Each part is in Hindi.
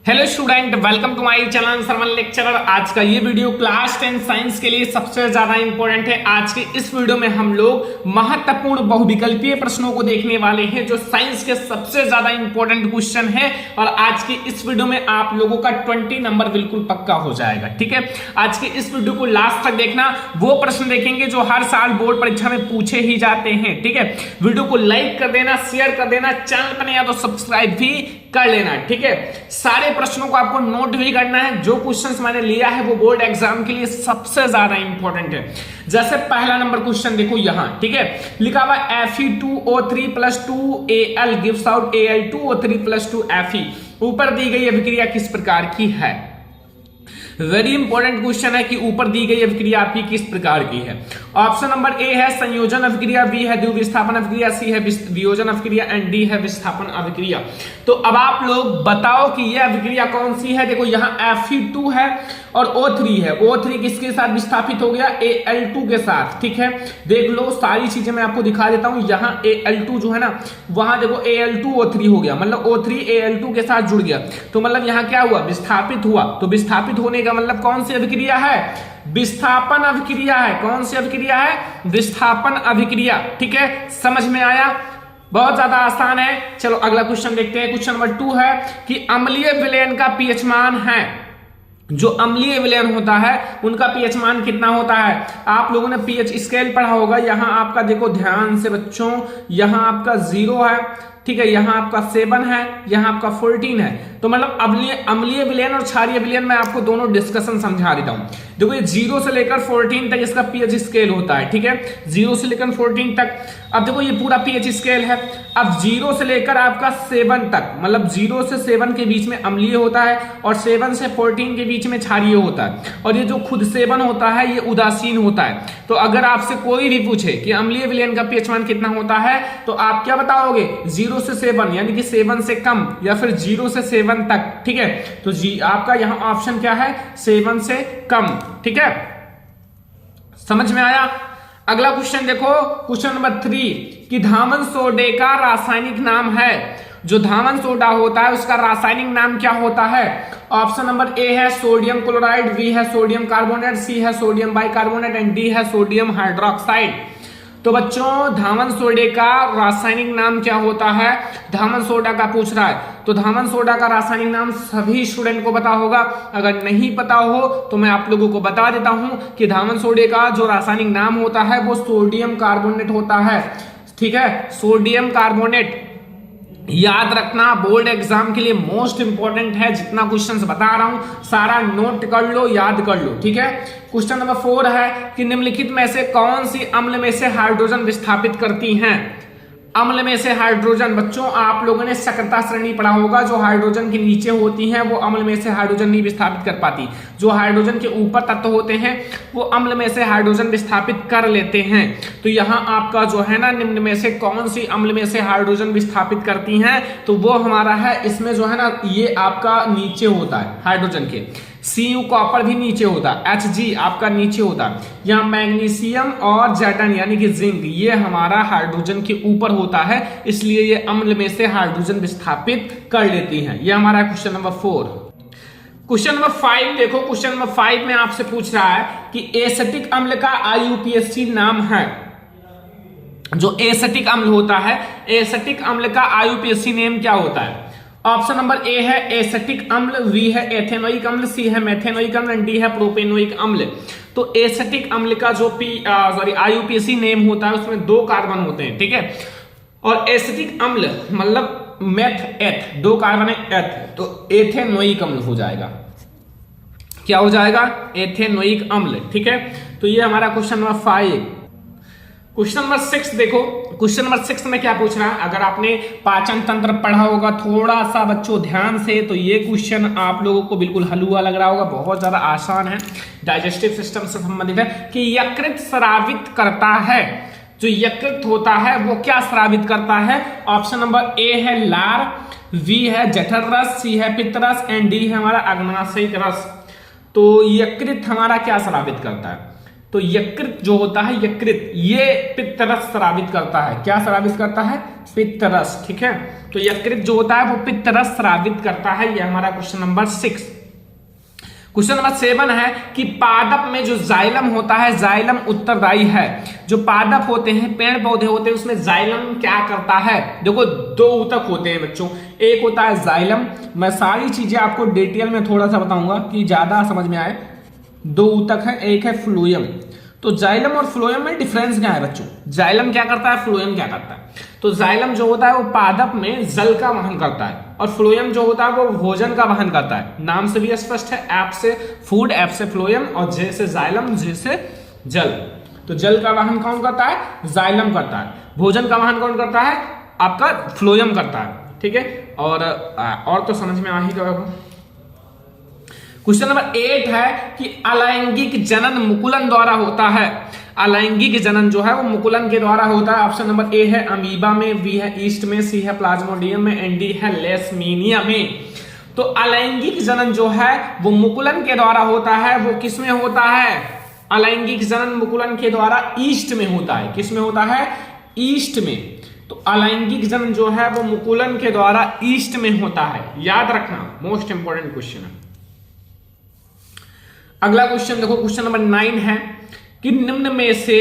Hello student, welcome to my channel Sarvan lecturer. आज का ये वीडियो क्लास 10 साइंस के लिए सबसे ज्यादा इंपॉर्टेंट है। आज के इस वीडियो में हम लोग महत्वपूर्ण बहुविकल्पीय प्रश्नों को देखने वाले हैं जो साइंस के सबसे ज्यादा इंपॉर्टेंट क्वेश्चन है। और आज की इस वीडियो में आप लोगों का 20 नंबर बिल्कुल पक्का हो जाएगा। ठीक है, आज के इस वीडियो को लास्ट तक देखना। वो प्रश्न देखेंगे जो हर साल बोर्ड परीक्षा में पूछे ही जाते हैं। ठीक है, वीडियो को लाइक कर देना, शेयर कर देना, चैनल पर नया तो सब्सक्राइब भी कर लेना। ठीक है, सारे प्रश्नों को आपको नोट भी करना है। जो क्वेश्चंस मैंने लिया है वो बोर्ड एग्जाम के लिए सबसे ज्यादा इंपॉर्टेंट है। जैसे पहला नंबर क्वेश्चन देखो यहां, ठीक है, लिखा हुआ Fe2O3 + 2Al gives out Al2O3 + 2 Fe। ऊपर दी गई अभिक्रिया किस प्रकार की है? वेरी इंपॉर्टेंट क्वेश्चन है कि ऊपर दी गई अभिक्रिया आपकी किस प्रकार की है। ऑप्शन नंबर ए है संयोजन अभिक्रिया, बी है द्विविस्थापन अभिक्रिया, सी है वियोजन अभिक्रिया एंड डी है विस्थापन अभिक्रिया। तो अब आप लोग बताओ कि यह अभिक्रिया कौन सी है। देखो यहाँ Fe2 है और O3 है। O3 किसके साथ विस्थापित हो गया? Al2 के साथ। ठीक है, देख लो सारी चीजें मैं आपको दिखा देता हूं। यहाँ Al2 जो है ना, वहां देखो Al2O3 हो गया, मतलब O3 Al2 के साथ जुड़ गया। तो मतलब यहाँ क्या हुआ? विस्थापित हुआ। तो विस्थापित होने का मतलब कौन सी अभिक्रिया है? विस्थापन अभिक्रिया है। कौन सी अभिक्रिया है? विस्थापन अभिक्रिया। ठीक है, समझ में आया? बहुत ज्यादा आसान है। चलो अगला क्वेश्चन देखते हैं। क्वेश्चन नंबर 2 है कि अम्लीय विलयन का पीएच मान है। जो अम्लीय विलयन होता है उनका पीएच मान कितना होता है? आप लोगों ने पीएच स्केल पढ़ा होगा। यहां आपका देखो ध्यान से बच्चों, यहां आपका 0 है, ठीक है, यहां आपका 7 है, यहां आपका 14 है। तो मतलब अम्लीय विलयन और क्षारीय विलयन में आपको दोनों डिस्कशन समझा देता हूं। देखो ये 0 से लेकर 14 तक इसका पीएच स्केल होता है। ठीक है, 0 से लेकर 14 तक। अब देखो ये पूरा पीएच स्केल है। अब 0 से लेकर आपका 7 तक, मतलब 0 से 7 के बीच में अम्लीय होता है और 7 से 14 के बीच में क्षारीय होता है। और ये जो खुद 7 होता है ये उदासीन होता है। तो अगर आपसे कोई भी पूछे कि अम्लीय विलयन का पीएच मान कितना होता है तो आप क्या बताओगे? 0 से 7 यानी कि 7 से कम, या फिर 0 से 7 तक। ठीक है, तो आपका यहां ऑप्शन क्या है? 7 से कम। ठीक है, समझ में आया? अगला क्वेश्चन देखो, क्वेश्चन नंबर 3 कि धामन सोडे का रासायनिक नाम है। जो धामन सोडा होता है उसका रासायनिक नाम क्या होता है? ऑप्शन नंबर ए है सोडियम क्लोराइड, बी है सोडियम कार्बोनेट, सी है सोडियम बाइकार्बोनेट एंड डी है सोडियम हाइड्रोक्साइड। तो बच्चों धामन सोडे का रासायनिक नाम क्या होता है? धामन सोडा का पूछ रहा है। तो धामन सोडा का रासायनिक नाम सभी स्टूडेंट को पता होगा। अगर नहीं पता हो तो मैं आप लोगों को बता देता हूं कि धामन सोडे का जो रासायनिक नाम होता है वो सोडियम कार्बोनेट होता है। ठीक है, सोडियम कार्बोनेट। याद रखना, बोर्ड एग्जाम के लिए मोस्ट इंपॉर्टेंट है। जितना क्वेश्चंस बता रहा हूं सारा नोट कर लो, याद कर लो। ठीक है, क्वेश्चन नंबर 4 है कि निम्नलिखित में से कौन सी अम्ल में से हाइड्रोजन विस्थापित करती हैं? अम्ल में से हाइड्रोजन, बच्चों आप लोगों ने सक्रियता श्रेणी पढ़ा होगा। जो हाइड्रोजन के नीचे होती हैं वो अम्ल में से हाइड्रोजन नहीं विस्थापित कर पाती। जो हाइड्रोजन के ऊपर तत्व होते हैं वो अम्ल में से हाइड्रोजन विस्थापित कर लेते हैं। तो यहाँ आपका जो है ना, निम्न में से कौन सी अम्ल में से हाइड्रोजन विस्थापित करती हैं? तो वो हमारा है, इसमें जो है ना ये आपका नीचे होता है हाइड्रोजन के। Cu कॉपर भी नीचे होता है, Hg आपका नीचे होता है। यहाँ मैग्नीशियम और जेटन यानी कि जिंक ये हमारा हाइड्रोजन के ऊपर होता है, इसलिए ये अम्ल में से हाइड्रोजन विस्थापित कर लेती हैं। ये हमारा क्वेश्चन नंबर 4। क्वेश्चन नंबर 5 देखो, क्वेश्चन नंबर 5 में आपसे पूछ रहा है कि एसिटिक अम्ल का IUPAC नाम है। जो एसिटिक अम्ल होता है, एसिटिक अम्ल का IUPAC नेम क्या होता है? ऑप्शन नंबर ए है एसिटिक अम्ल, बी है एथेनोइक अम्ल, सी है मेथेनोइक अम्ल एंड डी है प्रोपेनोइक अम्ल। तो एसिटिक अम्ल का जो IUPAC नेम होता है उसमें 2 कार्बन होते हैं। ठीक है, और एसिटिक अम्ल मतलब मेथ एथ, 2 कार्बन है एथ, तो एथेनोइक अम्ल हो जाएगा। क्या हो जाएगा? एथेनोइक अम्ल। ठीक है, तो ये हमारा क्वेश्चन नंबर 5। क्वेश्चन नंबर 6 देखो, क्वेश्चन नंबर 6 में क्या पूछ रहा है? अगर आपने पाचन तंत्र पढ़ा होगा थोड़ा सा बच्चों ध्यान से, तो ये क्वेश्चन आप लोगों को बिल्कुल हलवा लग रहा होगा। बहुत ज्यादा आसान है, डाइजेस्टिव सिस्टम से संबंधित है कि यकृत स्रावित करता है। जो यकृत होता है वो क्या स्रावित करता है? ऑप्शन नंबर ए है लार, बी है जठर रस, सी है पित्त रस एंड डी है हमारा अग्नाशयिक रस। तो यकृत हमारा क्या स्रावित करता है? तो यकृत जो होता है, यकृत ये पित्त रस स्रावित करता है। क्या स्रावित करता है? पित्त रस। ठीक है, तो यकृत जो होता है वो पित्त रस स्रावित करता है। ये हमारा क्वेश्चन नंबर 6। क्वेश्चन नंबर 7 है कि पादप में जो जाइलम होता है, जाइलम उत्तरदायी है। जो पादप होते हैं, पेड़ पौधे होते हैं, उसमें जाइलम क्या करता है? देखो 2 ऊतक होते हैं बच्चों, एक होता है जाइलम। मैं सारी चीजें आपको डिटेल में थोड़ा सा बताऊंगा कि ज्यादा समझ में आए। 2 ऊतक है, एक है फ्लोएम। तो जाइलम और फ्लोएम में डिफरेंस क्या है बच्चों? जाइलम क्या करता है, फ्लोएम क्या करता है? तो जाइलम जो होता है वो पादप में जल का वहन करता है, और फ्लोएम जो होता है वो भोजन का वहन करता है। नाम से भी स्पष्ट है, एप से फूड, एप से फ्लोएम, और जे से जाइलम, जे से जल। तो जल का वहन कौन करता है? जाइलम करता है। भोजन का वहन कौन करता है? आपका फ्लोएम करता है। ठीक है, और तो समझ में आ ही गया। क्वेश्चन नंबर 8 है कि अलैंगिक जनन मुकुलन द्वारा होता है। अलैंगिक जनन जो है वो मुकुलन के द्वारा होता है। ऑप्शन नंबर ए है अमीबा में, बी है ईस्ट में, सी है प्लाज्मोडियम में, एंड डी है लेशमीनिया में। तो अलैंगिक जनन जो है वो मुकुलन के द्वारा होता है। वो किस में होता है? अलैंगिक जनन मुकुलन के द्वारा ईस्ट में होता है। किस में होता है? ईस्ट में। तो अलैंगिक जनन जो है वो मुकुलन के द्वारा ईस्ट में होता है। याद रखना, मोस्ट इंपोर्टेंट क्वेश्चन है। अगला क्वेश्चन देखो, क्वेश्चन नंबर 9 है कि निम्न में से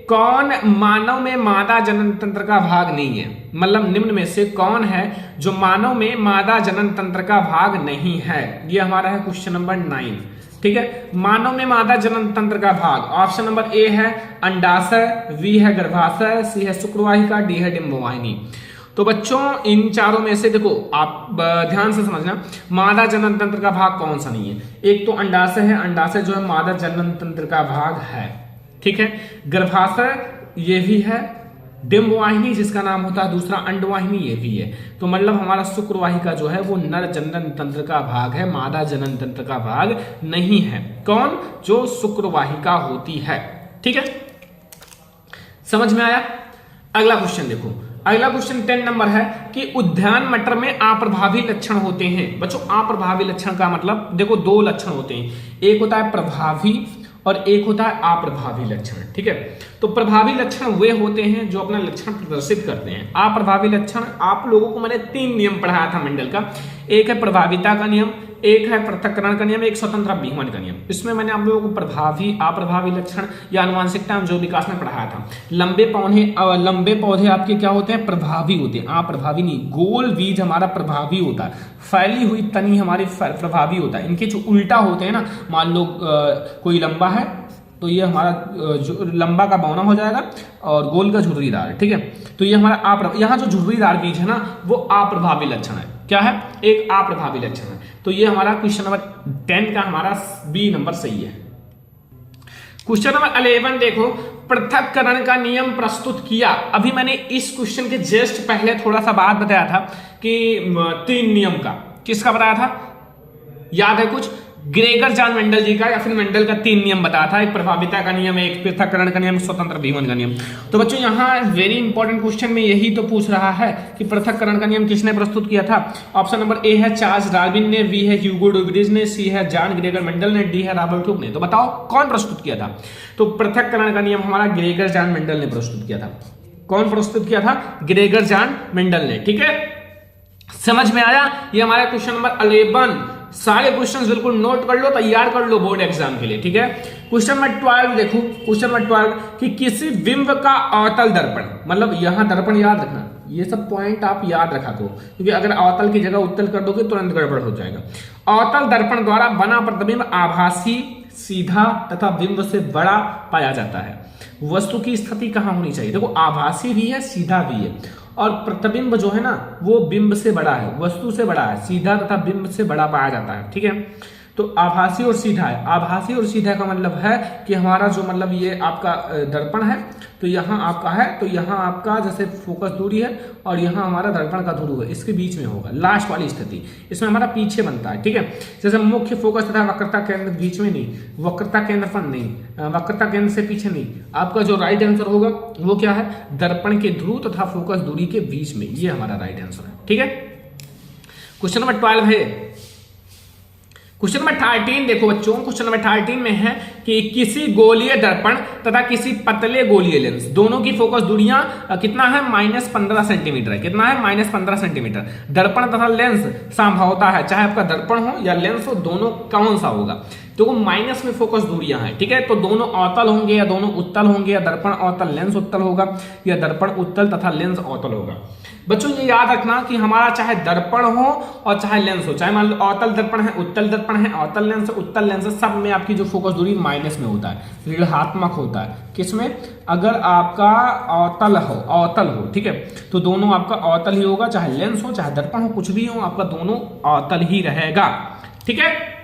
कौन मानव में मादा जनन तंत्र का भाग नहीं है? मतलब निम्न में से कौन है जो मानव में मादा जनन तंत्र का भाग नहीं है? ये हमारा है क्वेश्चन नंबर 9। ठीक है, मानव में मादा जनन तंत्र का भाग। ऑप्शन नंबर ए है अंडाशय, बी है गर्भाशय, सी है शुक्रवाहिका, डी है डिंबवाहिनी। तो बच्चों इन चारों में से देखो, आप ध्यान से समझना, मादा जनन तंत्र का भाग कौन सा नहीं है? एक तो अंडाशय है, अंडाशय जो है मादा जनन तंत्र का भाग है। ठीक है, गर्भाशय ये भी है, डिंबवाहिनी जिसका नाम होता है दूसरा अंडवाहिनी ये भी है। तो मतलब हमारा शुक्रवाहिका जो है वो नर जनन तंत्र का भाग है, मादा जनन तंत्र का भाग नहीं है। कौन? जो शुक्रवाहिका होती है। ठीक है, समझ में आया? अगला क्वेश्चन देखो, अगला क्वेश्चन 10 नंबर है कि उद्यान मटर में अप्रभावी लक्षण होते हैं। बच्चों अप्रभावी लक्षण का मतलब देखो 2 लक्षण होते हैं, एक होता है प्रभावी और एक होता है अप्रभावी लक्षण। ठीक है, तो प्रभावी लक्षण वे होते हैं जो अपना लक्षण प्रदर्शित करते हैं। अप्रभावी लक्षण आप लोगों को मैंने 3 नियम पढ़ाया था मेंडल का, एक है प्रभाविता का नियम, एक है पृथक्करण का नियम, एक स्वतंत्र विहमन का नियम। इसमें मैंने आप लोगों को प्रभावी अप्रभावी लक्षण या आनुवांशिकता जो विकास में पढ़ाया था। लंबे पौधे आपके क्या होते हैं? प्रभावी होते हैं, अप्रभावी नहीं। गोल बीज हमारा प्रभावी होता है, फैली हुई तनी हमारी प्रभावी होता है। इनके जो उल्टा होते हैं ना, मान लो कोई लंबा है तो ये हमारा जो लंबा का बौना हो जाएगा और गोल का झुर्रीदार। ठीक है, तो ये हमारा यहाँ जो झुर्रीदार बीज है ना वो अप्रभावी लक्षण है। क्या है? एक अप्रभावी लक्षण है। तो ये हमारा क्वेश्चन नंबर 10 का हमारा बी नंबर सही है। क्वेश्चन नंबर 11 देखो, पृथक्करण का नियम प्रस्तुत किया। अभी मैंने इस क्वेश्चन के जस्ट पहले थोड़ा सा बात बताया था कि 3 नियम का, किसका बताया था? याद है कुछ? ग्रेगर जॉन मेंडल जी का, या फिर मेंडल का 3 नियम बताया था। एक प्रभाविता का नियम, एक पृथक्करण का नियम, स्वतंत्र विहमन का नियम। तो बच्चों यहाँ वेरी इंपॉर्टेंट क्वेश्चन में यही तो पूछ रहा है कि पृथक्करण का नियम किसने प्रस्तुत किया था? ऑप्शन नंबर ए है चार्ल्स डार्विन ने, बी है ह्यूगो डुब्रिज ने, सी है जॉन ग्रेगर मेंडल ने, डी है रॉबर्ट हुक ने। तो बताओ कौन प्रस्तुत किया था? तो पृथक्करण का नियम हमारा ग्रेगर जॉन मेंडल ने प्रस्तुत किया था। कौन प्रस्तुत किया था? ग्रेगर जॉन मेंडल ने। ठीक है, समझ में आया? ये हमारा क्वेश्चन नंबर 11। सारे क्वेश्चंस बिल्कुल नोट कर लो, तैयार कर लो बोर्ड एग्जाम के लिए। ठीक है, क्वेश्चन नंबर 12 देखो, क्वेश्चन नंबर 12 कि किसी बिंब का अवतल दर्पण, मतलब यहां दर्पण याद रखना, ये सब पॉइंट आप याद रखा करो, क्योंकि अगर अवतल की जगह उत्तल कर दोगे तुरंत गड़बड़ हो जाएगा। अवतल दर्पण द्वारा बना प्रतिबिंब आभासी, सीधा तथा बिंब से बड़ा पाया जाता है। वस्तु की स्थिति कहां होनी चाहिए? देखो आभासी भी है, सीधा भी है, और प्रतिबिंब जो है ना वो बिंब से बड़ा है, वस्तु से बड़ा है, सीधा तथा बिंब से बड़ा पाया जाता है। ठीक है, तो आभासी और सीधा है। आभासी और सीधा का मतलब है कि हमारा जो मतलब ये आपका दर्पण है, तो यहाँ आपका है, तो यहाँ आपका जैसे फोकस दूरी है और यहाँ हमारा दर्पण का ध्रुव है, इसके बीच में होगा लास्ट वाली स्थिति, इसमें हमारा पीछे बनता है। ठीक है, जैसे मुख्य फोकस तथा वक्रता केंद्र बीच में नहीं, वक्रता केंद्र पर नहीं, वक्रता केंद्र से पीछे नहीं। आपका जो राइट आंसर होगा वो क्या है? दर्पण के ध्रुव तथा फोकस दूरी के बीच में, ये हमारा राइट आंसर है। ठीक है, क्वेश्चन नंबर 12 है। क्वेश्चन नंबर 13 देखो बच्चों, क्वेश्चन नंबर 13 में है कि किसी गोलीय दर्पण तथा किसी पतले गोलीय लेंस दोनों की फोकस दूरियां कितना है, -15 सेंटीमीटर है। कितना है, -15 सेंटीमीटर। दर्पण तथा लेंस संभवता है, चाहे आपका दर्पण हो या लेंस हो, दोनों कौन सा होगा, तो वो माइनस में फोकस दूरियां हैं, ठीक है। तो दोनों अवतल होंगे या दोनों उत्तल होंगे, या दर्पण अवतल लेंस उत्तल होगा, या दर्पण उत्तल तथा लेंस अवतल होगा। बच्चों ये याद रखना कि हमारा चाहे दर्पण हो और चाहे लेंस हो, चाहे मान लो अवतल दर्पण है, उत्तल दर्पण है, अवतल लेंस है, उत्तल लेंस है, सब में आपकी जो फोकस दूरी माइनस में होता है, ऋणात्मक होता है। किसमें, अगर आपका अवतल हो, ठीक है, तो दोनों आपका अवतल ही होगा, चाहे लेंस हो चाहे दर्पण हो, कुछ भी हो, आपका दोनों अवतल ही रहेगा, ठीक है।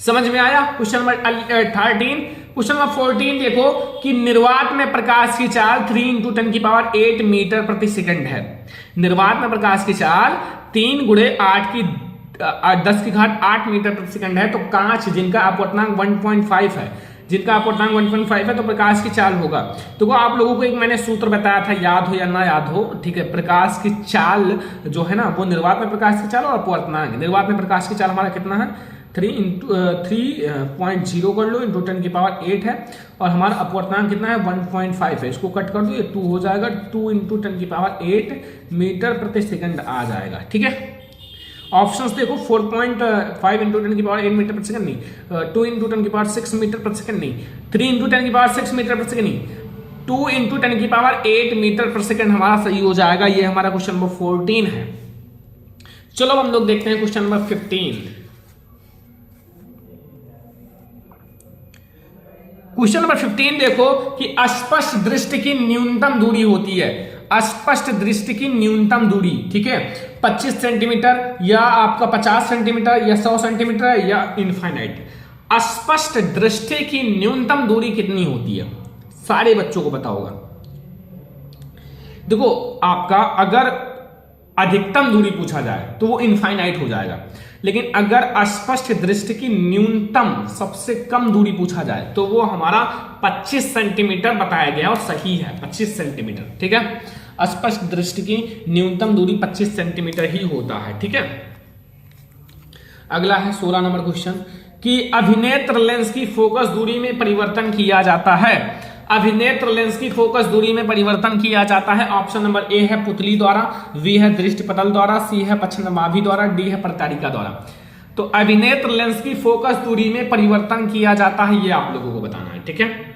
समझ में आया। Question number 13। क्वेश्चन नंबर 14 देखो कि निर्वात में प्रकाश की चाल 3 × 10⁸ मीटर प्रति सेकंड है। निर्वात में प्रकाश की चाल 3 × 10⁸ मीटर प्रति सेकंड है। तो कांच जिनका अपवर्तनांक 1.5 है, जिनका अपवर्तनांक 1.5 है, तो प्रकाश की चाल होगा। तो वो आप लोगों को एक मैंने सूत्र बताया था, याद हो या ना याद हो, ठीक है। प्रकाश की चाल जो है ना, वो निर्वात में प्रकाश की चाल और अपवर्तनांक, निर्वात में प्रकाश की चाल हमारा कितना है, 3.0 कर लो, × 10⁸ है, और हमारा अपवर्तनांक कितना है, 1.5 है। इसको कट कर दो, ये 2 हो जाएगा, 2 × 10⁸ मीटर प्रति सेकंड आ जाएगा, ठीक है। ऑप्शंस देखो, 4.5 × 10⁸ मीटर प्रति सेकंड नहीं, 2 × 10�6 मीटर प्रति सेकंड नहीं, 3 × 10�6 मीटर प्रति सेकंड नहीं, 2 × 10⁸ मीटर प्रति सेकंड हमारा सही हो जाएगा। ये हमारा क्वेश्चन नंबर 14 है। चलो हम लोग देखते हैं क्वेश्चन नंबर 15। क्वेश्चन नंबर 15 देखो कि अस्पष्ट दृष्टि की न्यूनतम दूरी होती है। अस्पष्ट दृष्टि की न्यूनतम दूरी, ठीक है, 25 सेंटीमीटर या आपका 50 सेंटीमीटर या 100 सेंटीमीटर या इनफाइनाइट। अस्पष्ट दृष्टि की न्यूनतम दूरी कितनी होती है, सारे बच्चों को पता होगा। देखो आपका अगर अधिकतम दूरी पूछा जाए तो वो इनफाइनाइट हो जाएगा, लेकिन अगर अस्पष्ट दृष्टि की न्यूनतम सबसे कम दूरी पूछा जाए तो वो हमारा 25 सेंटीमीटर बताया गया और सही है, 25 सेंटीमीटर, ठीक है। अस्पष्ट दृष्टि की न्यूनतम दूरी 25 सेंटीमीटर ही होता है, ठीक है। अगला है 16 नंबर क्वेश्चन कि अभिनेत्र लेंस की फोकस दूरी में परिवर्तन किया जाता है। अभिनेत्र लेंस की फोकस दूरी में परिवर्तन किया जाता है। ऑप्शन नंबर ए है पुतली द्वारा, बी है दृष्टि पटल द्वारा, सी है पक्षनाभि द्वारा, डी है प्रतारिका द्वारा। तो अभिनेत्र लेंस की फोकस दूरी में परिवर्तन किया जाता है, ये आप लोगों को बताना है, ठीक है।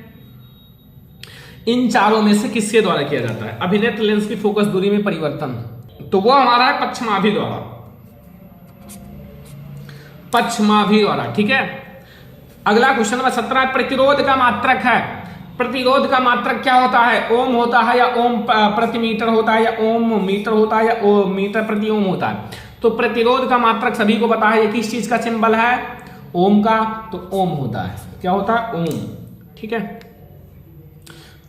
इन चारों में से किसके द्वारा किया जाता है अभिनेत्र लेंस की फोकस दूरी में परिवर्तन, तो वो हमारा है पक्षनाभि द्वारा, पक्षनाभि द्वारा, ठीक है। अगला क्वेश्चन नंबर 17 प्रतिरोध का मात्रक है। प्रतिरोध का मात्रक क्या होता है, ओम होता है या ओम प्रति मीटर होता है या ओम मीटर होता है या मीटर प्रति ओम होता है। तो प्रतिरोध का मात्रक सभी को पता है, ये किस चीज का सिंबल है, ओम का, तो ओम होता है, क्या होता है, ओम, ठीक है।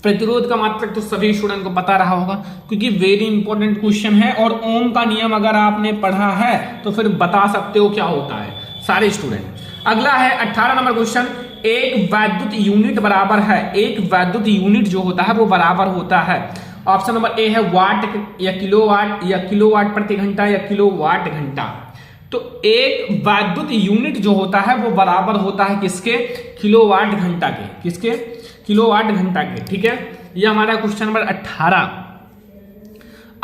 प्रतिरोध का मात्रक तो सभी स्टूडेंट को पता रहा होगा, क्योंकि वेरी इंपॉर्टेंट क्वेश्चन है, और ओम का नियम अगर आपने पढ़ा है तो फिर बता सकते हो क्या होता है सारे स्टूडेंट। अगला है 18 नंबर क्वेश्चन, एक वैद्युत यूनिट बराबर है, एक वैद्युत यूनिट जो होता है वो बराबर होता है। ऑप्शन नंबर ए है वाट या किलोवाट या किलोवाट प्रति घंटा या किलोवाट घंटा। तो एक वैद्युत यूनिट जो होता है वो बराबर होता है किसके, किलोवाट घंटा के, किसके, किलोवाट घंटा के, ठीक है। ये हमारा क्वेश्चन नंबर 18।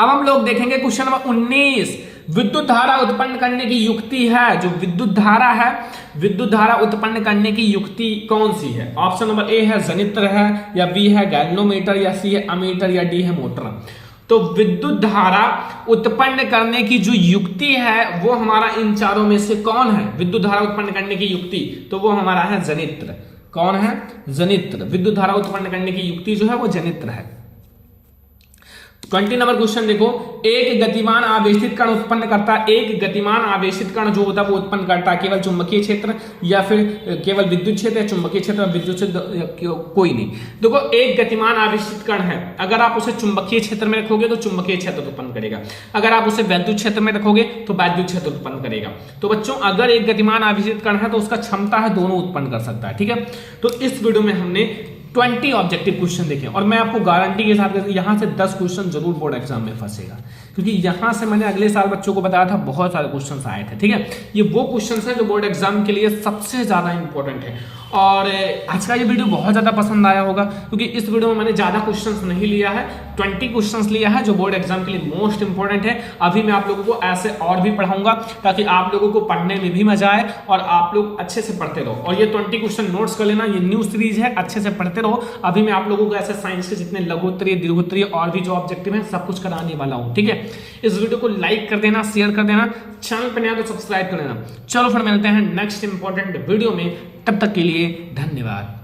अब हम लोग देखेंगे क्वेश्चन नंबर 19, विद्युत धारा उत्पन्न करने की युक्ति है, जो विद्युत धारा है, विद्युत धारा उत्पन्न करने की युक्ति कौन सी है। ऑप्शन नंबर ए है जनित्र है, या बी है गैल्वेनोमीटर, या सी है अमीटर, या डी है मोटर। तो विद्युत धारा उत्पन्न करने की जो युक्ति है वो हमारा इन चारों में से कौन है, विद्युत धारा उत्पन्न करने की युक्ति, तो वो हमारा है जनित्र। कौन है, जनित्र। विद्युत धारा उत्पन्न करने की युक्ति जो है वो जनित्र है। 20 नंबर क्वेश्चन देखो, एक गतिमान आवेशित कण उत्पन्न करता है, एक गतिमान आवेशित कण जो होता है वो उत्पन्न करता है केवल चुंबकीय क्षेत्र या फिर केवल विद्युत क्षेत्र या चुंबकीय क्षेत्र, विद्युत क्षेत्र कोई नहीं। देखो एक गतिमान आवेशित कण है, अगर आप उसे चुंबकीय क्षेत्र में रखोगे तो चुंबकीय क्षेत्र उत्पन्न करेगा, अगर आप उसे वैद्युत क्षेत्र में रखोगे तो वैद्युत क्षेत्र उत्पन्न करेगा। तो बच्चों अगर एक गतिमान आवेशित कण है तो उसका क्षमता है दोनों उत्पन्न कर सकता है, ठीक है। तो इस वीडियो में हमने 20 ऑब्जेक्टिव क्वेश्चन देखे, और मैं आपको गारंटी के साथ यहां से 10 क्वेश्चन जरूर बोर्ड एग्जाम में फंसेगा। क्योंकि यहाँ से मैंने अगले साल बच्चों को बताया था बहुत सारे क्वेश्चन आए थे। ठीक है, ये वो क्वेश्चन है जो बोर्ड एग्जाम के लिए सबसे ज्यादा इंपॉर्टेंट है। और आज का ये वीडियो बहुत ज्यादा पसंद आया होगा, क्योंकि इस वीडियो में मैंने ज्यादा क्वेश्चंस नहीं लिया है, 20 क्वेश्चंस लिया है जो बोर्ड एग्जाम के लिए मोस्ट इंपॉर्टेंट है। अभी मैं आप लोगों को ऐसे और भी पढ़ाऊंगा ताकि आप लोगों को पढ़ने में भी मजा आए और आप लोग अच्छे से पढ़ते रहो। और ये 20 क्वेश्चन नोट्स कर लेना, ये न्यू सीरीज है, अच्छे से पढ़ते रहो। अभी मैं आप लोगों को ऐसे साइंस के जितने लघुत्तरीय, दीर्घोत्तरीय और भी जो ऑब्जेक्टिव है सब कुछ कराने वाला हूँ। ठीक है, इस वीडियो को लाइक कर देना, शेयर कर देना, चैनल पर नया तो सब्सक्राइब कर देना। चलो फिर मिलते हैं नेक्स्ट इंपॉर्टेंट वीडियो में, तब तक के लिए धन्यवाद।